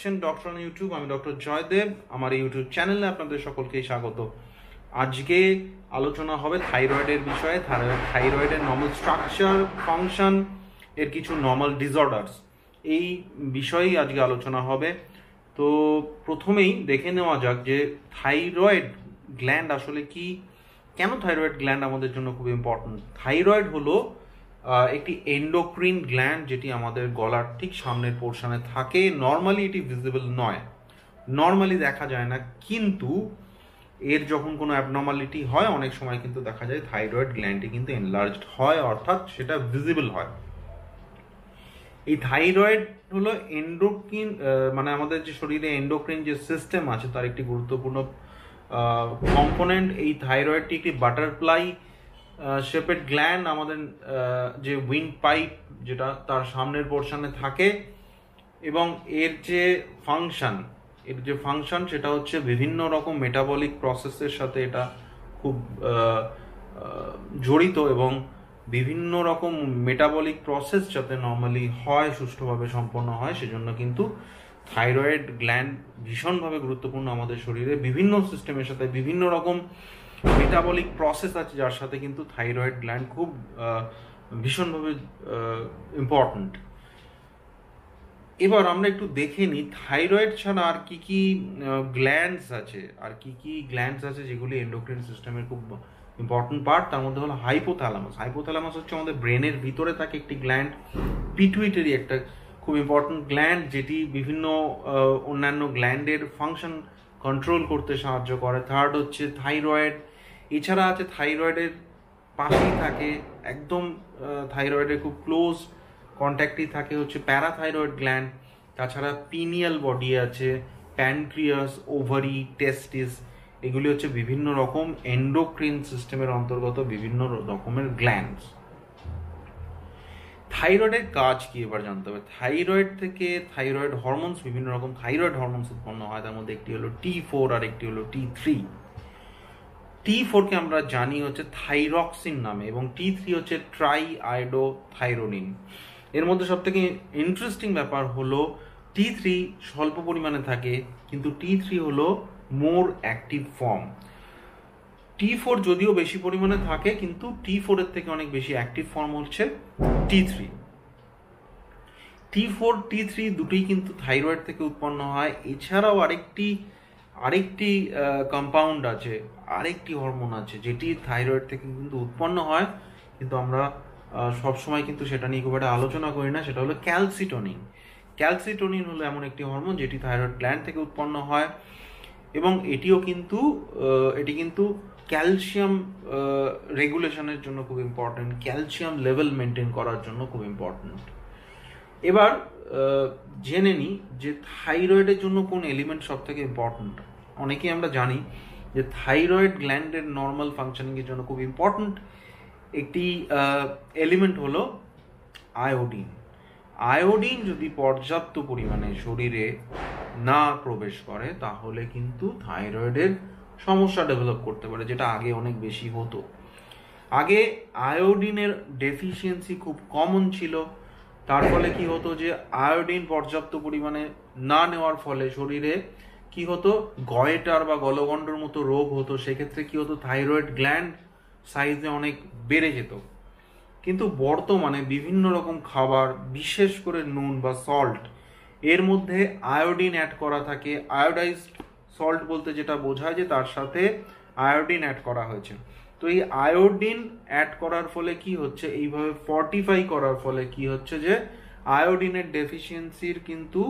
দেখছেন doctor on YouTube. আমি doctor Joydeb. আমার এই ইউটিউব চ্যানেলে আপনাদের সকলকেই স্বাগত। আজকে আলোচনা হবে থাইরয়েডের বিষয়ে, থাইরয়েডের নর্মাল স্ট্রাকচার, ফাংশন, এর কিছু নর্মাল ডিসঅর্ডার্স, এই বিষয়েই আজকে আলোচনা হবে। তো প্রথমেই দেখে নেওয়া যাক যে থাইরয়েড গ্ল্যান্ড আসলে কি, কেন থাইরয়েড গ্ল্যান্ড আমাদের জন্য খুব ইম্পর্টেন্ট। থাইরয়েড হলো একটি এন্ডোক্রিন গ্ল্যান্ড, যেটি আমাদের গলার ঠিক সামনের পোর্শনে থাকে। নর্মালি এটি ভিজিবল নয়, নর্মালি দেখা যায় না, কিন্তু এর যখন কোনো অ্যাবনর্মালিটি হয় অনেক সময় কিন্তু দেখা যায় থাইরয়েড গ্ল্যান্ডটি কিন্তু এনলার্জড হয়, অর্থাৎ সেটা ভিজিবল হয়। এই থাইরয়েড হলো এন্ডোক্রিন, মানে আমাদের যে শরীরে এন্ডোক্রিন যে সিস্টেম আছে তার একটি গুরুত্বপূর্ণ কম্পোনেন্ট। এই থাইরয়েডটি একটি বাটারফ্লাই শেপেড গ্ল্যান্ড, আমাদের যে উইন্ড পাইপ যেটা তার সামনের পোর্শনে থাকে, এবং এর যে ফাংশন সেটা হচ্ছে বিভিন্ন রকম মেটাবলিক প্রসেসের সাথে এটা খুব জড়িত, এবং বিভিন্ন রকম মেটাবলিক প্রসেস যাতে নর্মালি হয়, সুষ্ঠুভাবে সম্পন্ন হয়, সেজন্য কিন্তু থাইরয়েড গ্ল্যান্ড ভীষণভাবে গুরুত্বপূর্ণ আমাদের শরীরে। বিভিন্ন সিস্টেমের সাথে বিভিন্ন রকম মেটাবলিক প্রসেস আছে যার সাথে কিন্তু থাইরয়েড গ্ল্যান্ড খুব ভীষণভাবে ইম্পর্ট্যান্ট। এবার আমরা একটু দেখে নিই থাইরয়েড ছাড়া আর কি কি গ্ল্যান্ডস আছে, যেগুলি এন্ডোক্রিন সিস্টেমের খুব ইম্পর্টেন্ট পার্ট। তার মধ্যে হলো হাইপোথ্যালামাস হচ্ছে আমাদের ব্রেনের ভিতরে থাকে একটি গ্ল্যান্ড। পিটুইটারি একটা খুব ইম্পর্টেন্ট গ্ল্যান্ড, যেটি বিভিন্ন অন্যান্য গ্ল্যান্ডের ফাংশন কন্ট্রোল করতে সাহায্য করে। থার্ড হচ্ছে থাইরয়েড। এছাড়া আছে থাইরয়েডের পাশেই থাকে, একদম থাইরয়েডের খুব ক্লোজ কন্ট্যাক্টই থাকে হচ্ছে প্যারাথাইরয়েড গ্ল্যান্ড। তাছাড়া পিনিয়াল বডি আছে, প্যানক্রিয়াস, ওভারি, টেস্টিস, এগুলি হচ্ছে বিভিন্ন রকম এন্ডোক্রিন সিস্টেমের অন্তর্গত বিভিন্ন রকমের গ্ল্যান্ডস। থাইরয়েডের কাজ কি এবার জানতে হবে। থাইরয়েড থেকে থাইরয়েড হরমোনস, বিভিন্ন রকম থাইরয়েড হরমোনস উৎপন্ন হয়। তার মধ্যে একটি হলো T4 আর একটি হলো T3। T4 কে আমরা জানি হচ্ছে থাইরক্সিন নামে, এবং T3 হচ্ছে ট্রাইআয়োডোথাইরোনিন। এর মধ্যে সব থেকে ইন্টারেস্টিং ব্যাপার হলো T3 স্বল্প পরিমাণে থাকে, কিন্তু T3 হলো মোর অ্যাক্টিভ ফর্ম। T4 যদিও বেশি পরিমাণে থাকে, কিন্তু T4 এর থেকে অনেক বেশি অ্যাক্টিভ ফর্ম হচ্ছে T3। T4, T3 দুটোই কিন্তু থাইরয়েড থেকে উৎপন্ন হয়। এছাড়াও আরেকটি কম্পাউন্ড আছে, আরেকটি হরমোন আছে যেটি থাইরয়েড থেকে কিন্তু উৎপন্ন হয়, কিন্তু আমরা সবসময় কিন্তু সেটা নিয়ে খুব একটা আলোচনা করি না। সেটা হলো ক্যালসিটোনিন হলো এমন একটি হরমোন যেটি থাইরয়েড গ্ল্যান্ড থেকে উৎপন্ন হয়, এবং এটি কিন্তু ক্যালসিয়াম রেগুলেশনের জন্য খুব ইম্পর্টেন্ট, ক্যালসিয়াম লেভেল মেনটেন করার জন্য খুব ইম্পর্টেন্ট। এবার জেনে নিই যে থাইরয়েডের জন্য কোন এলিমেন্ট সব থেকে ইম্পর্টেন্ট। অনেকেই আমরা জানি যে থাইরয়েড গ্ল্যান্ডের নর্মাল ফাংশনিংয়ের জন্য খুব ইম্পর্টেন্ট একটি এলিমেন্ট হলো আয়োডিন। আয়োডিন যদি পর্যাপ্ত পরিমাণে শরীরে না প্রবেশ করে তাহলে কিন্তু থাইরয়েডের সমস্যা ডেভেলপ করতে পারে, যেটা আগে অনেক বেশি হতো। আগে আয়োডিনের ডেফিসিয়েন্সি খুব কমন ছিল, তার ফলে কি হতো যে আয়োডিন পর্যাপ্ত পরিমাণে না নেওয়ার ফলে শরীরে কি হতো, গয়েটার বা গলগণ্ডর মতো রোগ হতো। সেক্ষেত্রে কি হতো, থাইরয়েড গ্ল্যান্ড সাইজে অনেক বেড়ে যেত। কিন্তু বর্তমানে বিভিন্ন রকম খাবার, বিশেষ করে নুন বা সল্ট, এর মধ্যে আয়োডিন অ্যাড করা থাকে। আয়োডাইজড সল্ট বলতে যেটা বোঝায় যে তার সাথে আয়োডিন অ্যাড করা হয়েছে। তো এই আয়োডিন অ্যাড করার ফলে কি হচ্ছে, এইভাবে ফর্টিফাই করার ফলে কি হচ্ছে যে আয়োডিনের ডেফিসিয়েন্সির কিন্তু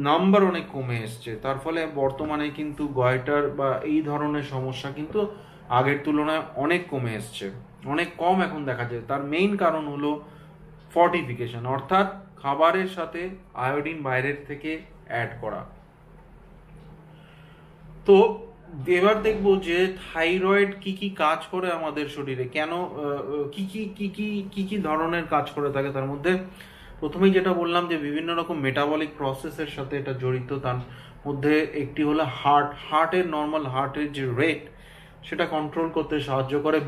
নাম্বার অনেক কমে এসছে। তার ফলে বর্তমানে কিন্তু গয়টার বা এই ধরনের সমস্যা কিন্তু আগের তুলনায় অনেক কমে এসছে, অনেক কম এখন দেখা যায়। তার মেইন কারণ হলো ফর্টিফিকেশন, অর্থাৎ খাবারের সাথে আয়োডিন বাইরের থেকে অ্যাড করা। তো এবার দেখবো যে থাইরয়েড কি কি কাজ করে আমাদের শরীরে, কেন কি কি ধরনের কাজ করে থাকে। তার মধ্যে প্রথমেই যেটা বললাম যে বিভিন্ন রকম মেটাবলিক প্রসেসের সাথে এটা জড়িত। তার মধ্যে একটি হলো হার্টের নর্মাল হার্টের যে রেট সেটা কন্ট্রোল করতে সাহায্য করে।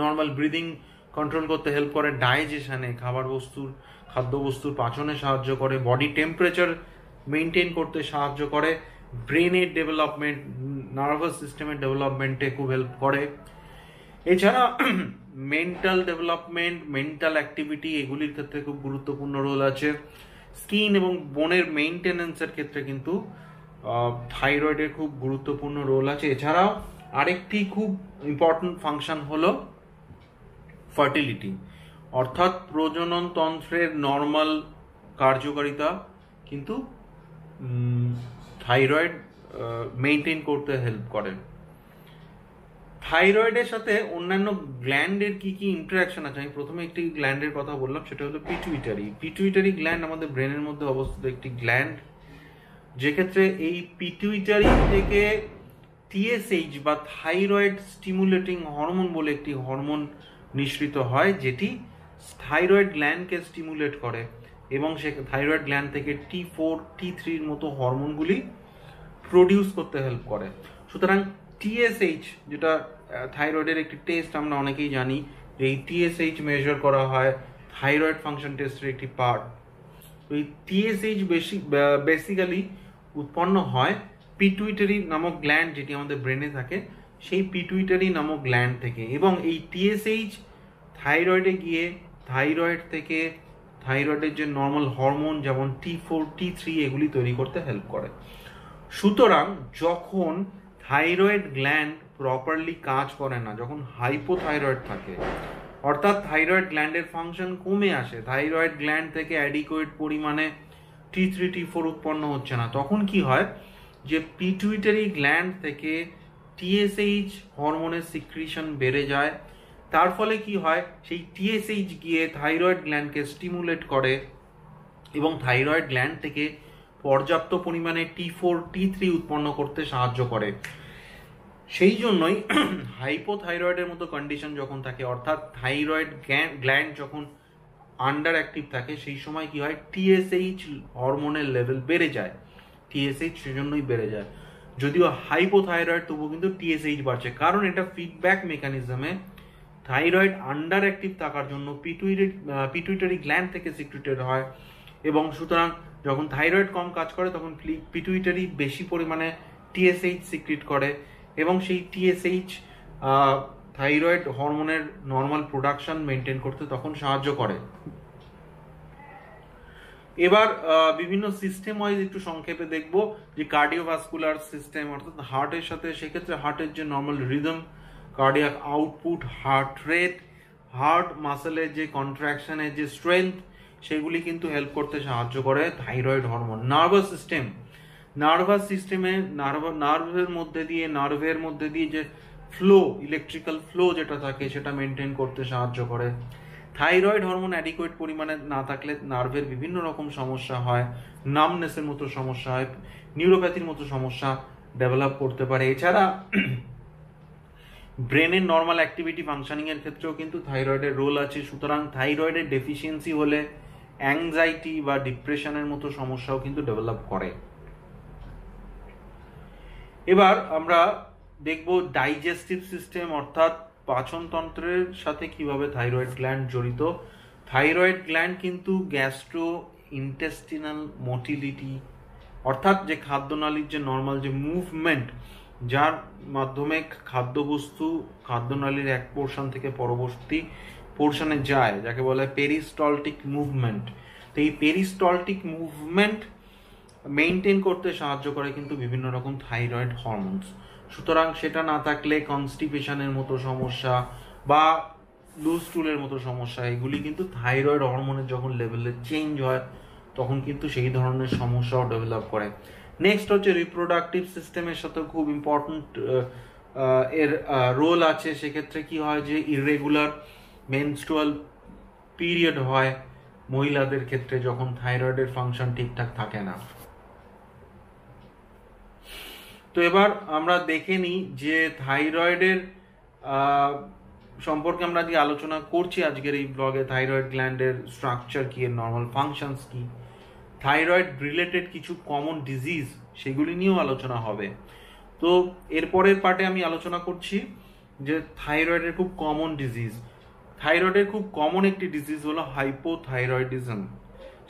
নর্মাল ব্রিদিং কন্ট্রোল করতে হেল্প করে, ডাইজেশনে খাদ্যবস্তুর পাচনে সাহায্য করে, বডি টেম্পারেচার মেনটেন করতে সাহায্য করে, ব্রেনের ডেভেলপমেন্ট, নার্ভাস সিস্টেমের ডেভেলপমেন্টে খুব হেল্প করে। এছাড়া মেন্টাল ডেভেলপমেন্ট, মেন্টাল অ্যাক্টিভিটি এগুলির ক্ষেত্রে খুব গুরুত্বপূর্ণ রোল আছে। স্কিন এবং বোনের মেইনটেনেন্সের ক্ষেত্রে কিন্তু থাইরয়েডের খুব গুরুত্বপূর্ণ রোল আছে। এছাড়াও আরেকটি খুব ইম্পর্টেন্ট ফাংশন হলো ফার্টিলিটি, অর্থাৎ প্রজনন তন্ত্রের নর্মাল কার্যকারিতা কিন্তু থাইরয়েড মেনটেন করতে হেল্প করে। থাইরয়েডের সাথে অন্যান্য গ্ল্যান্ডের কি কি ইন্টারাকশন আছে, আমি প্রথমে একটি গ্ল্যান্ডের কথা বললাম, সেটা হলো পিটুইটারি। পিটুইটারি গ্ল্যান্ড আমাদের ব্রেনের মধ্যে অবস্থিত একটি গ্ল্যান্ড, যেক্ষেত্রে এই পিটুইটারি থেকে টিএসএইচ বা থাইরয়েড স্টিমুলেটিং হরমোন বলে একটি হরমোন নিঃসৃত হয়, যেটি থাইরয়েড গ্ল্যান্ডকে স্টিমুলেট করে এবং সে থাইরয়েড গ্ল্যান্ড থেকে T4 T3 মতো হরমোনগুলি প্রডিউস করতে হেল্প করে। সুতরাং টিএসএইচ, যেটা থাইরয়েডের একটি টেস্ট, আমরা অনেকেই জানি যে এই টিএসএইচ মেজার করা হয় থাইরয়েড ফাংশন টেস্টের একটি পার্ট। এই টিএসএইচ বেসিক্যালি উৎপন্ন হয় পিটুইটারি নামক গ্ল্যান্ড, যেটি আমাদের ব্রেনে থাকে, সেই পিটুইটারি নামক গ্ল্যান্ড থেকে। এবং এই টিএসএইচ থাইরয়েডে গিয়ে থাইরয়েড থেকে থাইরয়েডের যে নর্মাল হরমোন যেমন T4 T3 এগুলি তৈরি করতে হেল্প করে। সুতরাং যখন থাইরয়েড গ্ল্যান্ড প্রপারলি কাজ করে না, যখন হাইপোথাইরয়েড থাকে, অর্থাৎ থাইরয়েড গ্ল্যান্ডের ফাংশন কমে আসে, থাইরয়েড গ্ল্যান্ড থেকে অ্যাডিকুয়েট পরিমাণে T3 T4 উৎপন্ন হচ্ছে না, তখন কি হয় যে পিটুইটারি গ্ল্যান্ড থেকে টিএসএইচ হরমোনের সিক্রিশন বেড়ে যায়। তার ফলে কি হয়, সেই টিএসএইচ গিয়ে থাইরয়েড গ্ল্যান্ডকে স্টিমুলেট করে এবং থাইরয়েড গ্ল্যান্ড থেকে পর্যাপ্ত পরিমাণে T4 T3 উৎপন্ন করতে সাহায্য করে। সেই জন্যই হাইপোথাইরয়েডের মতো কন্ডিশন যখন থাকে, অর্থাৎ থাইরয়েড গ্ল্যান্ড যখন আন্ডার অ্যাক্টিভ থাকে, সেই সময় কি হয়, টিএসএইচ হরমোনের লেভেল বেড়ে যায়। টিএসএইচ সেজন্যই বেড়ে যায়, যদিও হাইপোথাইরয়েড তবুও কিন্তু টিএসএইচ বাড়ছে, কারণ এটা ফিডব্যাক মেকানিজমে থাইরয়েড আন্ডার অ্যাক্টিভ থাকার জন্য পিটুইটারি গ্ল্যান্ড থেকে সিক্রেটেড হয়। এবং সুতরাং যখন থাইরয়েড কম কাজ করে তখন পিটুইটারি বেশি পরিমাণে টিএসএইচ সিক্রেট করে এবং সেই টিএসএইচ থাইরয়েড হরমোনের নর্মাল প্রোডাকশন মেনটেন করতে তখন সাহায্য করে। এবার বিভিন্ন সিস্টেম ওয়াইজ একটু সংক্ষেপে দেখব যে কার্ডিওভাস্কুলার সিস্টেম, অর্থাৎ হার্টের সাথে, সেক্ষেত্রে হার্টের যে normal rhythm, cardiac output, heart rate, heart মাসেলের যে কন্ট্রাকশনের যে স্ট্রেংথ, সেগুলি কিন্তু হেল্প করতে সাহায্য করে থাইরয়েড হরমোন। নার্ভাস সিস্টেমে নার্ভের মধ্যে দিয়ে যে ফ্লো, ইলেকট্রিক্যাল ফ্লো যেটা থাকে, সেটা মেনটেন করতে সাহায্য করে। থাইরয়েড হরমোন অ্যাডিকুয়েট পরিমাণে না থাকলে নার্ভের বিভিন্ন রকম সমস্যা হয়, নামনেসের মতো সমস্যা হয়, নিউরোপ্যাথির মতো সমস্যা ডেভেলপ করতে পারে। এছাড়া ব্রেনের নর্মাল অ্যাক্টিভিটি ফাংশনিং এর ক্ষেত্রেও কিন্তু থাইরয়েডের রোল আছে। সুতরাং থাইরয়েডের ডেফিসিয়েন্সি হলে অ্যাংজাইটি বা ডিপ্রেশনের মতো সমস্যাও কিন্তু ডেভেলপ করে। এবার আমরা দেখব ডাইজেস্টিভ সিস্টেম, অর্থাৎ পাচনতন্ত্রের সাথে কিভাবে থাইরয়েড গ্ল্যান্ড জড়িত। থাইরয়েড গ্ল্যান্ড কিন্তু গ্যাস্ট্রো ইন্টেস্টিনাল মোটিলিটি, অর্থাৎ যে খাদ্যনালীর যে নর্মাল যে মুভমেন্ট, যার মাধ্যমে খাদ্যবস্তু খাদ্যনালীর এক পোর্শন থেকে পরবর্তী পোর্শনে যায়, যাকে বলে পেরিস্টলটিক মুভমেন্ট। তো এই পেরিস্টলটিক মুভমেন্ট মেনটেন করতে সাহায্য করে কিন্তু বিভিন্ন রকম থাইরয়েড হরমোনস। সুতরাং সেটা না থাকলে কনস্টিপেশনের মতো সমস্যা বা লুজ স্টুলের মতো সমস্যা, এগুলি কিন্তু থাইরয়েড হরমোনের যখন লেভেলে চেঞ্জ হয় তখন কিন্তু সেই ধরনের সমস্যাও ডেভেলপ করে। নেক্সট হচ্ছে রিপ্রোডাক্টিভ সিস্টেমের সাথে খুব ইম্পর্টেন্ট এর রোল আছে। সেক্ষেত্রে কি হয় যে ইররেগুলার মেনস্ট্রুয়াল পিরিয়ড হয় মহিলাদের ক্ষেত্রে, যখন থাইরয়েডের ফাংশন ঠিকঠাক থাকে না। তো এবার আমরা দেখে নিই যে থাইরয়েডের সম্পর্কে আমরা আজকে আলোচনা করছি আজকের এই ব্লগে। থাইরয়েড গ্ল্যান্ডের স্ট্রাকচার কি, এর নর্মাল ফাংশনস কি, থাইরয়েড রিলেটেড কিছু কমন ডিজিজ, সেগুলি নিয়েও আলোচনা হবে। তো এরপরের পার্টে আমি আলোচনা করছি যে থাইরয়েডের খুব কমন ডিজিজ। থাইরয়েডের খুব কমন একটি ডিজিজ হলো হাইপোথাইরয়েডিজম।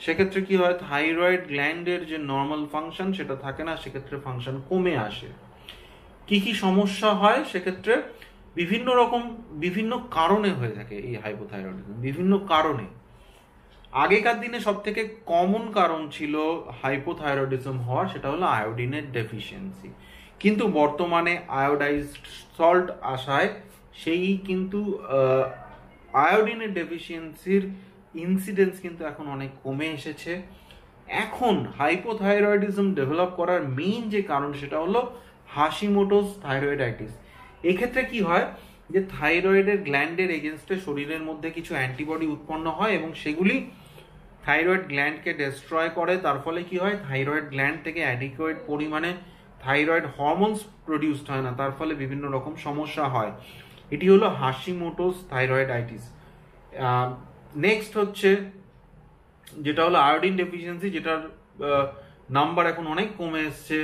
সেক্ষেত্রে কি হয়, থাইরয়েড গ্ল্যান্ডের যে নর্মাল ফাংশন সেটা থাকে না, সেক্ষেত্রে ফাংশন কমে আসে। কি কি সমস্যা হয় সেক্ষেত্রে বিভিন্ন কারণে হয়ে থাকে এই হাইপোথাইরয়েডিজম, বিভিন্ন কারণে। আগেকার দিনে সব থেকে কমন কারণ ছিল হাইপোথাইরয়েডিজম হওয়ার, সেটা হলো আয়োডিনের ডেফিসিয়েন্সি। কিন্তু বর্তমানে আয়োডাইজড সল্ট আসায় সেই কিন্তু আয়োডিনের ডেফিসিয়েন্সির ইনসিডেন্স কিন্তু এখন অনেক কমে এসেছে। এখন হাইপোথাইরয়েডিজম ডেভেলপ করার মেইন যে কারণ সেটা হলো হাশিমোটোস থাইরয়েডাইটিস। এক্ষেত্রে কি হয় যে থাইরয়েডের গ্ল্যান্ডের এগেনস্টে শরীরের মধ্যে কিছু অ্যান্টিবডি উৎপন্ন হয় এবং সেগুলি থাইরয়েড গ্ল্যান্ডকে ডেস্ট্রয় করে। তার ফলে কি হয়, থাইরয়েড গ্ল্যান্ড থেকে অ্যাডিকুয়েট পরিমাণে থাইরয়েড হরমোনস প্রডিউসড হয় না, তার ফলে বিভিন্ন রকম সমস্যা হয়। এটি হলো হাশিমোটোস থাইরয়েডাইটিস। নেক্সট হচ্ছে যেটা হলো আয়োডিন ডেফিসিয়েন্সি, যেটার নাম্বার এখন অনেক কমে এসছে।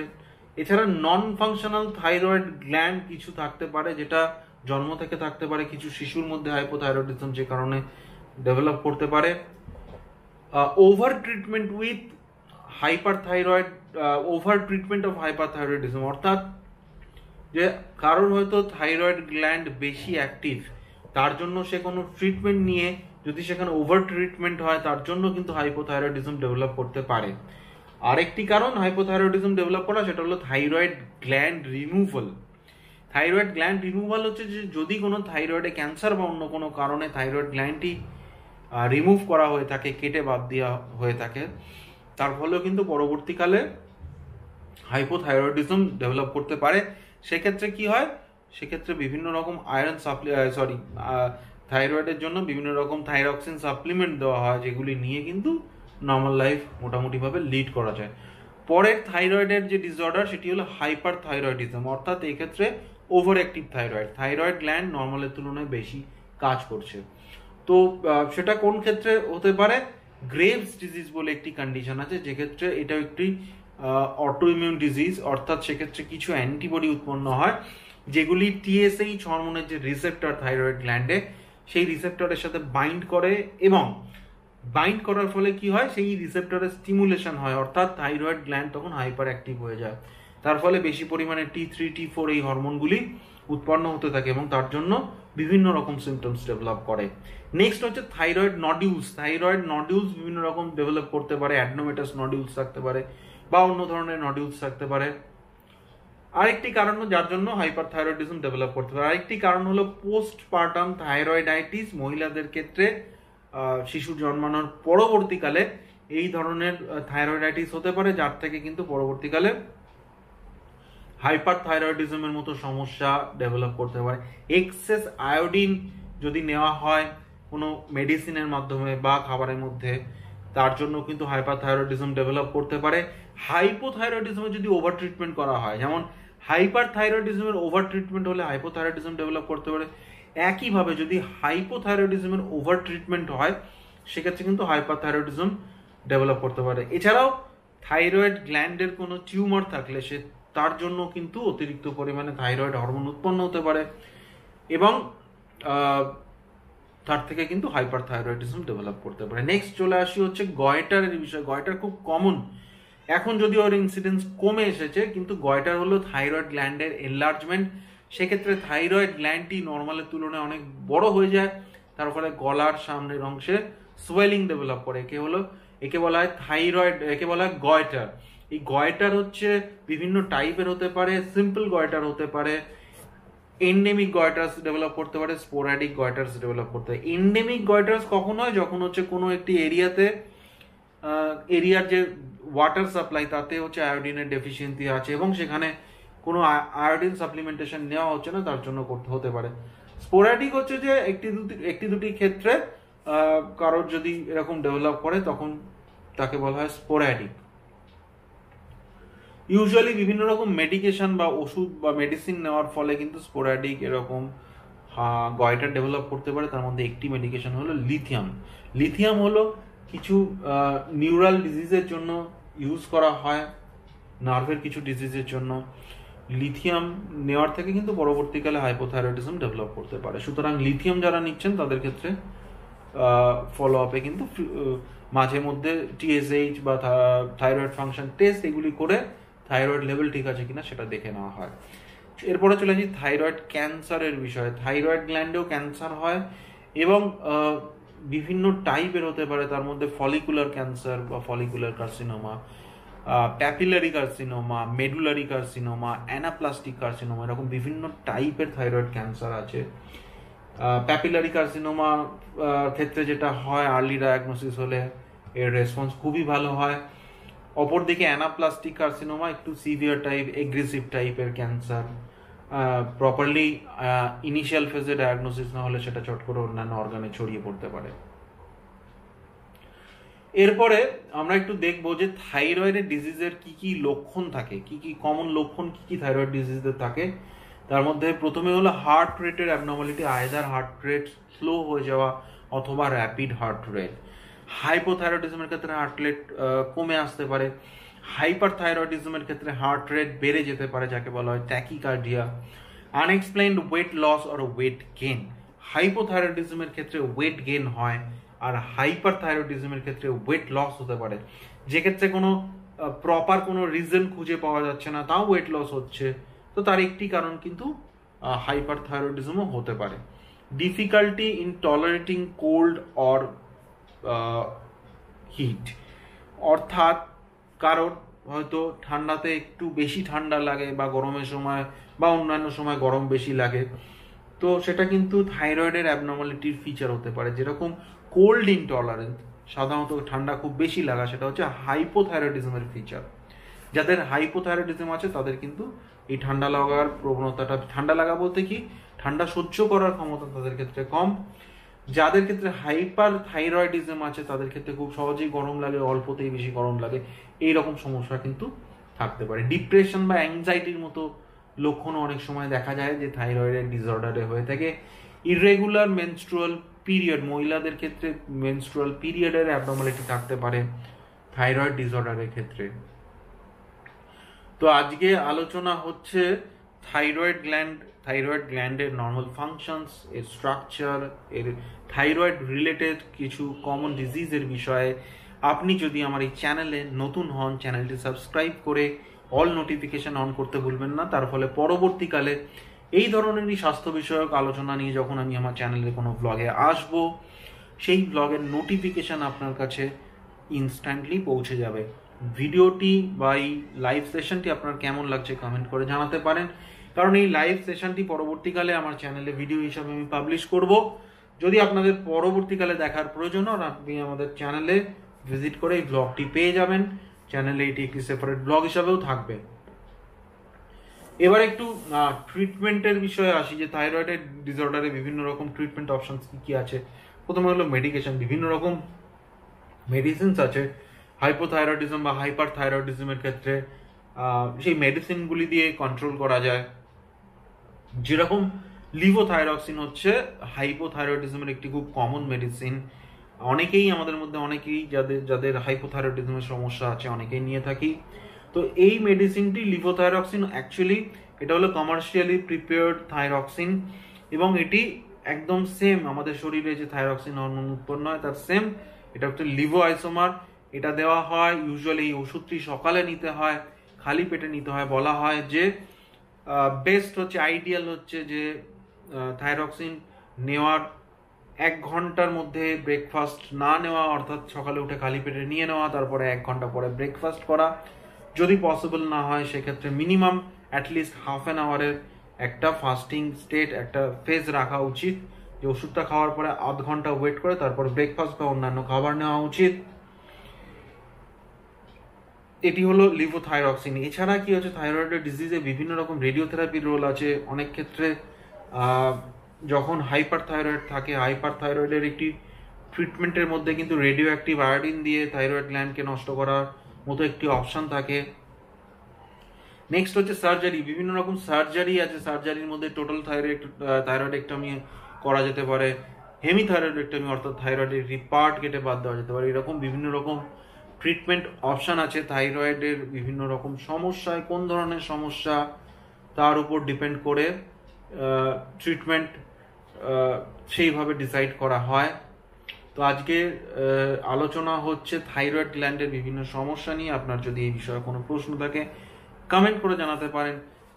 এছাড়া নন ফাংশনাল থাইরয়েড গ্ল্যান্ড কিছু থাকতে পারে, যেটা জন্ম থেকে থাকতে পারে। কিছু শিশুর মধ্যে হাইপোথাইরয়েডিজম যে কারণে ডেভেলপ করতে পারে। Over treatment with hyperthyroid, over treatment of hyperthyroidism, অর্থাৎ যে কারোর হয়তো থাইরয়েড গ্ল্যান্ড বেশি অ্যাক্টিভ, তার জন্য সে কোনো ট্রিটমেন্ট নিয়ে যদি সেখানে ওভার ট্রিটমেন্ট হয়, তার জন্য কিন্তু হাইপোথাইরয়েডিজম ডেভেলপ করতে পারে। আরেকটি কারণ হাইপোথাইরয়েডিজম ডেভেলপ করা, সেটা হলো thyroid gland removal. Thyroid gland removal হচ্ছে যে যদি কোনো থাইরয়েডে ক্যান্সার বা অন্য কোনো কারণে থাইরয়েড গ্ল্যান্ডটি রিমুভ করা হয়ে থাকে, কেটে বাদ দেওয়া হয়ে থাকে, তার ফলেও কিন্তু পরবর্তীকালে হাইপোথাইরয়েডিজম ডেভেলপ করতে পারে। সেক্ষেত্রে কি হয়, সেক্ষেত্রে বিভিন্ন রকম আয়রন থাইরয়েডের জন্য বিভিন্ন রকম থাইরক্সিন সাপ্লিমেন্ট দেওয়া হয়, যেগুলি নিয়ে কিন্তু নর্মাল লাইফ মোটামুটিভাবে লিড করা যায়। পরের থাইরয়েডের যে ডিসঅর্ডার সেটি হলো হাইপার থাইরয়েডিজম, অর্থাৎ এক্ষেত্রে overactive thyroid, thyroid gland নর্মালের তুলনায় বেশি কাজ করছে। তো সেটা কোন ক্ষেত্রে হতে পারে, গ্রেভস ডিজিজ বলে একটি কন্ডিশন আছে, যেক্ষেত্রে এটা একটি অটোইমিউন ডিজিজ, অর্থাৎ সেক্ষেত্রে কিছু অ্যান্টিবডি উৎপন্ন হয় যেগুলি টিএসএইচ হরমোনের যে রিসেপ্টর থাইরয়েড গ্ল্যান্ডে, সেই রিসেপ্টরের সাথে বাইন্ড করে এবং বাইন্ড করার ফলে কি হয়, সেই রিসেপ্টরের স্টিমুলেশন হয়, অর্থাৎ থাইরয়েড গ্ল্যান্ড তখন হাইপার অ্যাক্টিভ হয়ে যায়। তার ফলে বেশি পরিমাণে T3 T4 এই হরমোনগুলি উৎপন্ন হতে থাকে এবং তার জন্য বিভিন্ন রকম সিমটমস ডেভেলপ করে। নেক্সট হচ্ছে থাইরয়েড নডিউলস। থাইরয়েড নডিউলস বিভিন্ন রকম ডেভেলপ করতে পারে, অ্যাডনোমেটাস নডিউলস থাকতে পারে বা অন্য ধরনের নডিউলস থাকতে পারে। আরেকটি কারণ যার জন্য হাইপারথাইরয়েডিজম ডেভেলপ করতে পারে, আরেকটি কারণ হলো পোস্টপার্টাম থাইরয়েডাইটিস। মহিলাদের ক্ষেত্রে শিশু জন্মানোর পরবর্তীকালে এই ধরনের থাইরয়েডাইটিস হতে পারে, যার থেকে কিন্তু পরবর্তীকালে হাইপারথাইরয়েডিজমের মতো সমস্যা ডেভেলপ করতে পারে। এক্সেস আয়োডিন যদি নেওয়া হয় কোনো মেডিসিনের মাধ্যমে বা খাবারের মধ্যে, তার জন্য কিন্তু হাইপারথাইরয়েডিজম ডেভেলপ করতে পারে। হাইপোথাইরয়েডিজমে যদি ওভার ট্রিটমেন্ট করা হয়, যেমন হাইপারথাইরয়েডিজমের ওভার ট্রিটমেন্ট হলে হাইপোথাইরয়েডিজম ডেভেলপ করতে পারে, একইভাবে যদি হাইপোথাইরয়েডিজমের ওভার ট্রিটমেন্ট হয় সেক্ষেত্রে কিন্তু হাইপারথাইরয়েডিজম ডেভেলপ করতে পারে। এছাড়াও থাইরয়েড গ্ল্যান্ডের কোনো টিউমার থাকলে সে তার জন্য কিন্তু অতিরিক্ত পরিমাণে থাইরয়েড হরমোন উৎপন্ন হতে পারে এবং তার থেকে কিন্তু হাইপারথাইরয়েডিজম ডেভেলপ করতে পারে। নেক্সট চলে আসি হচ্ছে গয়টারের বিষয়। গয়টার খুব কমন, এখন যদি ওর ইনসিডেন্স কমে এসেছে, কিন্তু গয়টার হলো থাইরয়েড গ্ল্যান্ডের এনলার্জমেন্ট। সেক্ষেত্রে থাইরয়েড গ্ল্যান্ডটি নর্মালের তুলনায় অনেক বড় হয়ে যায়, তার ফলে গলার সামনের অংশে সোয়েলিং ডেভেলপ করে। একে বলা হয় থাইরয়েড, একে বলা হয় গয়টার। এই গয়টার হচ্ছে বিভিন্ন টাইপের হতে পারে, সিম্পল গয়টার হতে পারে, এন্ডেমিক গয়টার্স ডেভেলপ করতে পারে, স্পোরাডিক গয়টার্স ডেভেলপ করতে পারে। এন্ডেমিক গয়টার্স কখন হয়, যখন হচ্ছে কোনো একটি এরিয়ার যে ওয়াটার সাপ্লাই তাতে হচ্ছে আয়োডিনের ডেফিসিয়েন্সি আছে এবং সেখানে কোনো আয়োডিন সাপ্লিমেন্টেশন নেওয়া হচ্ছে না, তার জন্য করতে হতে পারে। স্পোরাডিক হচ্ছে যে একটি দুটি ক্ষেত্রে কারোর যদি এরকম ডেভেলপ করে তখন তাকে বলা হয় স্পোরাডিক। ইউজুয়ালি বিভিন্ন রকম মেডিকেশন বা ওষুধ বা মেডিসিন নেওয়ার ফলে কিন্তু স্পোরাডিক এরকম গয়টার ডেভেলপ করতে পারে। তার মধ্যে একটি মেডিকেশন হলো লিথিয়াম। লিথিয়াম হলো কিছু নিউরাল ডিজিজের জন্য ইউজ করা হয়, নার্ভের কিছু ডিজিজের জন্য। লিথিয়াম নেওয়ার থেকে কিন্তু পরবর্তীকালে হাইপোথাইরয়েডিজম ডেভেলপ করতে পারে। সুতরাং লিথিয়াম যারা নিচ্ছেন তাদের ক্ষেত্রে ফলো আপে কিন্তু মাঝে মধ্যে টিএসএইচ বা থাইরয়েড ফাংশন টেস্ট এগুলি করে থাইরয়েড লেভেল ঠিক আছে কিনা সেটা দেখে নেওয়া হয়। এরপরে চলে আসি থাইরয়েড ক্যান্সারের বিষয়ে। থাইরয়েড গ্ল্যান্ডেও ক্যান্সার হয় এবং বিভিন্ন টাইপের হতে পারে, তার মধ্যে ফলিকুলার ক্যান্সার বা follicular carcinoma, papillary carcinoma, medullary carcinoma, anaplastic carcinoma, এরকম বিভিন্ন টাইপের থাইরয়েড ক্যান্সার আছে। প্যাপিলারি কার্সিনোমা ক্ষেত্রে যেটা হয়, আর্লি ডায়াগনোসিস হলে এর রেসপন্স খুবই ভালো হয়। অপরদিকে অ্যানাপ্লাস্টিক কার্সিনোমা একটু সিভিয়ার টাইপ, এগ্রেসিভ টাইপের ক্যান্সার, প্রপারলি ইনিশিয়াল ফেজে ডায়াগনোসিস না হলে সেটা চট করে অন্যান্য অর্গানে ছড়িয়ে পড়তে পারে। এরপরে আমরা একটু দেখবো যে থাইরয়েডের ডিজিজের কি কি লক্ষণ থাকে, কি কি কমন লক্ষণ কি কি থাইরয়েড ডিজিজের থাকে। তার মধ্যে প্রথমে হলো হার্ট রেটের abnormality, either heart rate slow হয়ে যাওয়া অথবা র্যাপিড হার্ট রেট। হাইপোথাইরয়েডিজমের ক্ষেত্রে হার্ট রেট কমে আসতে পারে। হাইপার থাইরয়েডিজমের ক্ষেত্রে হার্ট রেট বেড়ে যেতে পারে, যাকে বলা হয় tachycardia. Unexplained weight loss or weight gain. হাইপোথাইরয়েডিজমের ক্ষেত্রে ওয়েট গেইন হয়, আর হাইপার থাইরয়েডিজমের ক্ষেত্রে ওয়েট লস হতে পারে, যে ক্ষেত্রে কোনো প্রপার কোনো রিজন খুঁজে পাওয়া যাচ্ছে না, তাও ওয়েট লস হচ্ছে। তো তার একটি কারণ কিন্তু হাইপার থাইরয়েডিজমও হতে পারে। Difficulty in tolerating cold or heat, অর্থাৎ কারোর হয়তো ঠান্ডাতে একটু বেশি ঠান্ডা লাগে বা গরমের সময় বা অন্যান্য সময় গরম বেশি লাগে, তো সেটা কিন্তু থাইরয়েডের অ্যাবনর্মালিটির ফিচার হতে পারে। যেরকম কোল্ড ইনটলারেন্স, সাধারণত ঠান্ডা খুব বেশি লাগা, সেটা হচ্ছে হাইপোথাইরয়েডিজমের ফিচার। যাদের হাইপোথাইরয়েডিজম আছে তাদের কিন্তু এই ঠান্ডা লাগার প্রবণতাটা, ঠান্ডা লাগা বলতে কি, ঠান্ডা সহ্য করার ক্ষমতা তাদের ক্ষেত্রে কম। যাদের ক্ষেত্রে হাইপার থাইরয়েডিজম আছে তাদের ক্ষেত্রে খুব সহজেই গরম লাগে, অল্পতেই বেশি গরম লাগে, এইরকম সমস্যা কিন্তু থাকতে পারে। ডিপ্রেশন বা অ্যাংজাইটির মতো লক্ষণও অনেক সময় দেখা যায় যে থাইরয়েডের ডিসঅর্ডারে হয়ে থাকে। ইররেগুলার মেনস্ট্রুয়াল পিরিয়ড, মহিলাদের ক্ষেত্রে মেনস্ট্রুয়াল পিরিয়ডের অ্যাবনর্মালিটি থাকতে পারে থাইরয়েড ডিসঅর্ডারের ক্ষেত্রে। তো আজকে আলোচনা হচ্ছে থাইরয়েড গ্ল্যান্ডের নর্মাল ফাংশনস, এর স্ট্রাকচার, এর থাইরয়েড রিলেটেড কিছু কমন ডিজিজের বিষয়ে। আপনি যদি আমার এই চ্যানেলে নতুন হন, চ্যানেলটি সাবস্ক্রাইব করে অল নোটিফিকেশন অন করতে ভুলবেন না। তার ফলে পরবর্তীকালে এই ধরনেরই স্বাস্থ্য বিষয়ক আলোচনা নিয়ে যখন আমি আমার চ্যানেলে কোনো ব্লগে আসব, সেই ব্লগের নোটিফিকেশন আপনার কাছে ইনস্ট্যান্টলি পৌঁছে যাবে। ভিডিওটি বা এই লাইভ সেশনটি আপনার কেমন লাগছে কমেন্ট করে জানাতে পারেন, কারণ এই লাইভ সেশনটি পরবর্তীকালে আমার চ্যানেলে ভিডিও হিসাবে আমি পাবলিশ করব। যদি আপনাদের পরবর্তীকালে দেখার প্রয়োজন হয়, আপনি আমাদের চ্যানেলে ভিজিট করে এই ব্লগটি পেয়ে যাবেন। চ্যানেলে এটি একটি সেপারেট ব্লগ হিসাবেও থাকবে। এবার একটু ট্রিটমেন্টের বিষয়ে আসি, যে থাইরয়েডের ডিসঅর্ডারে বিভিন্ন রকম ট্রিটমেন্ট অপশনস কি কি আছে। প্রথমে হলো মেডিকেশন। বিভিন্ন রকম মেডিসিনস আছে হাইপোথাইরয়েডিজম বা হাইপার থাইরয়েডিজমের ক্ষেত্রে। সেই মেডিসিনগুলি দিয়ে কন্ট্রোল করা যায়। যেরকম লিভোথাইরক্সিন হচ্ছে হাইপোথাইরয়েডিজমের একটি খুব কমন মেডিসিন। অনেকেই আমাদের মধ্যে অনেকেই যাদের হাইপোথাইরয়েডিজমের সমস্যা আছে অনেকেই নিয়ে থাকি। তো এই মেডিসিনটি লিভোথাইরক্সিন, অ্যাকচুয়ালি এটা হলো কমার্শিয়ালি প্রিপেয়ার্ড থাইরক্সিন, এবং এটি একদম সেম আমাদের শরীরে যে থাইরক্সিন হরমোন উৎপন্ন হয় তার সেম। এটা হচ্ছে লিভো আইসোমার। এটা দেওয়া হয় ইউজুয়ালি, এই ওষুধটি সকালে নিতে হয়, খালি পেটে নিতে হয়। বলা হয় যে বেস্ট হচ্ছে, আইডিয়াল হচ্ছে যে থাইরক্সিন নেওয়ার 1 ঘন্টার মধ্যে ব্রেকফাস্ট না নেওয়া, অর্থাৎ সকালে উঠে খালি পেটে নিয়ে নেওয়া, তারপরে 1 ঘন্টা পরে ব্রেকফাস্ট করা। যদি পসিবল না হয় সেক্ষেত্রে মিনিমাম অ্যাটলিস্ট হাফ অ্যান আওয়ারের একটা ফাস্টিং স্টেট, একটা ফেজ রাখা উচিত, যে ওষুধটা খাওয়ার পরে আধ ঘন্টা ওয়েট করে তারপর ব্রেকফাস্ট বা অন্যান্য খাবার নেওয়া উচিত। এটি হলো লিভোথাইরক্সিন। এছাড়া কি হচ্ছে, থাইরয়েডের ডিজিজে বিভিন্ন রকম রেডিওথেরাপির রোল আছে। অনেক ক্ষেত্রে যখন হাইপার থাইরয়েড থাকে, হাইপার থাইরয়েডের একটি ট্রিটমেন্টের মধ্যে কিন্তু রেডিও অ্যাক্টিভ আয়োডিন দিয়ে থাইরয়েড গ্ল্যান্ডকে নষ্ট করার মতো একটি অপশন থাকে। নেক্সট হচ্ছে সার্জারি। বিভিন্ন রকম সার্জারি আছে। সার্জারির মধ্যে টোটাল থাইরয়েডেক্টমি করা যেতে পারে, হেমিথাইরয়েডেক্টমি অর্থাৎ থাইরয়েডের একটি পার্ট কেটে বাদ দেওয়া যেতে পারে। এরকম বিভিন্ন রকম ট্রিটমেন্ট অপশন আছে থাইরয়েডের বিভিন্ন রকম সমস্যায়। কোন ধরনের সমস্যা তার উপর ডিপেন্ড করে ট্রিটমেন্ট সেইভাবে ডিসাইড করা হয়। তো আজকে আলোচনা হচ্ছে থাইরয়েড গ্ল্যান্ডের বিভিন্ন সমস্যা নিয়ে। আপনার যদি এই বিষয়ে কোনো প্রশ্ন থাকে কমেন্ট করে জানাতে পারেন।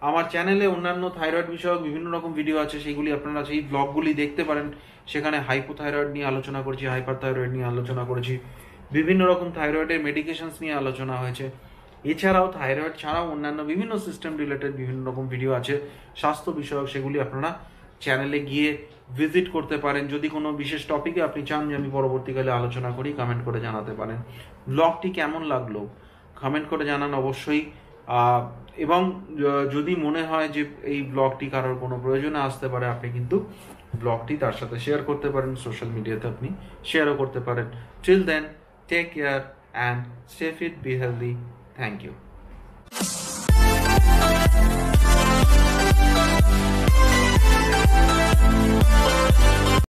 আমার চ্যানেলে অন্যান্য থাইরয়েড বিষয়ক বিভিন্ন রকম ভিডিও আছে, সেগুলি আপনারা সেই ব্লগগুলি দেখতে পারেন। সেখানে হাইপোথাইরয়েড নিয়ে আলোচনা করেছি, হাইপার থাইরয়েড নিয়ে আলোচনা করেছি, বিভিন্ন রকম থাইরয়েডের মেডিকেশনস নিয়ে আলোচনা হয়েছে। এছাড়াও থাইরয়েড ছাড়াও অন্যান্য বিভিন্ন সিস্টেম রিলেটেড বিভিন্ন রকম ভিডিও আছে স্বাস্থ্য বিষয়ক, সেগুলি আপনারা চ্যানেলে গিয়ে ভিজিট করতে পারেন। যদি কোনো বিশেষ টপিকে আপনি চান যে আমি পরবর্তীকালে আলোচনা করি, কমেন্ট করে জানাতে পারেন। ব্লগটি কেমন লাগলো কমেন্ট করে জানান অবশ্যই। এবং যদি মনে হয় যে এই ব্লগটি কারোর কোনো প্রয়োজনে আসতে পারে, আপনি কিন্তু ব্লগটি তার সাথে শেয়ার করতে পারেন, সোশ্যাল মিডিয়াতে আপনি শেয়ারও করতে পারেন। Till then, take care and stay fit, be healthy. Thank you.